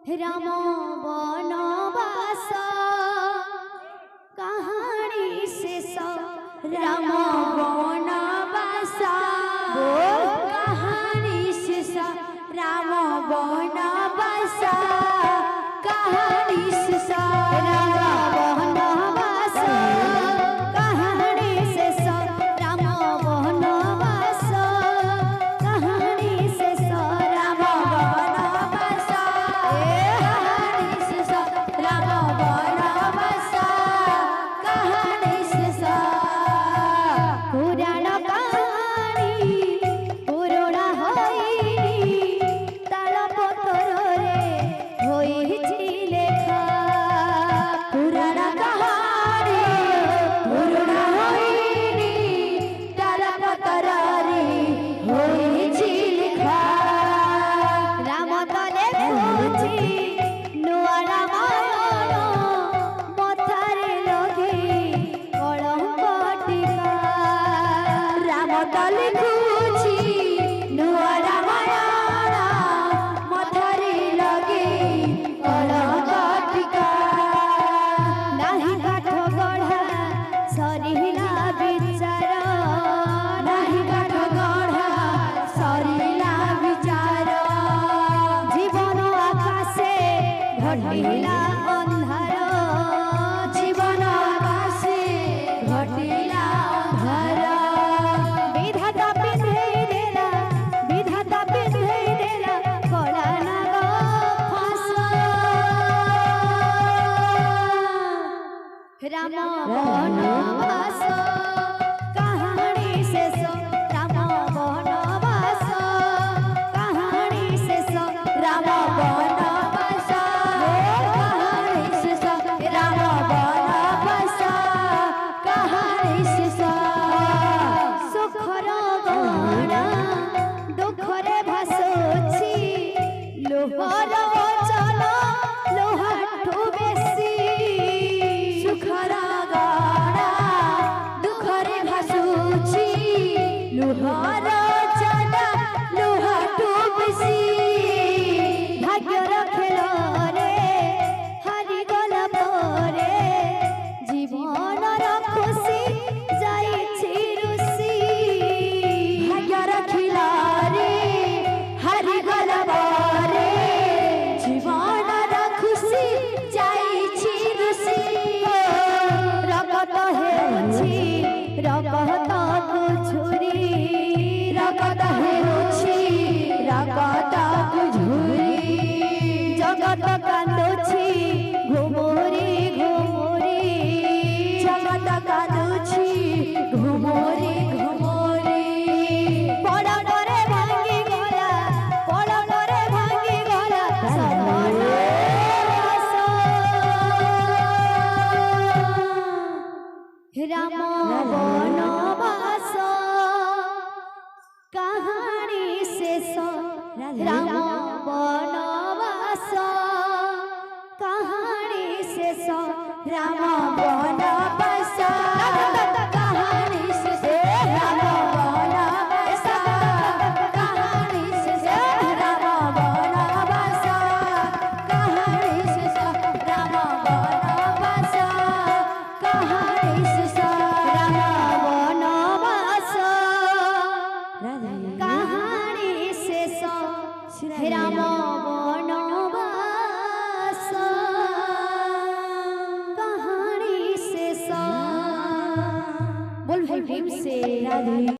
राम बनवास कहानी शेष राम बनवास कहानी शेष राम बनवास कहानी शेष राम बनवास कहानी शेष राम बनवास कहानी शेष राम बनवास कहानी शेष राम बनवास कहानी शेष पुराण कहानी पुराण होइनी तालपत्रे होइछि लेखा पुराण कहानी पुराण होइनी तालपत्रे होइछि लेखा राम तो लेखुछि नुआ रामायण मथारे लगे कलंक टीका राम तो लिखुछि नुआ रामायण मथारे लगे कलंक टीका नाही काठ गढ़ा सरिला विचार नाही काठ गढ़ा सरिला विचार जीवन आकाशे घटिला अंधार जीवन आकाशे घटिला अंधार विधाता पिंधेई देला कला नाग फांस राम बनवास कहानी शेष राम बनवास कहानी शेष राम बनवास कहानी शेष राम बनवास कहानी शेष सुखर गणा दुखरे भासुछि लोहर चल लोहाठू बेसी सुखर गणा दुखरे भासुछि लोहर चल लोहाठू बेसी भाग्यर खेल रे हारि गला परे जीवनर खुशी जाइछि रुसी भाग्यर खेल रे हारि गला परे जीवनर खुशी जाइछि रुसी रगत हेउछि रगत कुझुरी रगत हेउछि रगत कुझुरी जगत कांदुछि घुमुरी घुमुरी जगत कांदुछि घुमुरी घुमुरी पड़ा करे भांगी गला पड़ा करे भांगी गला सर्वनाश राम बनवास कहानी शेष राम बनवास कहानी शेष राम बनवास कहानी शेष राम बनवास कहानी शेष राम बनवास कहानी शेष राम बनवास कहानी शेष राम बनवास कहानी शेष राम बनवास कहानी शेष बोल भाई भीम से राधे।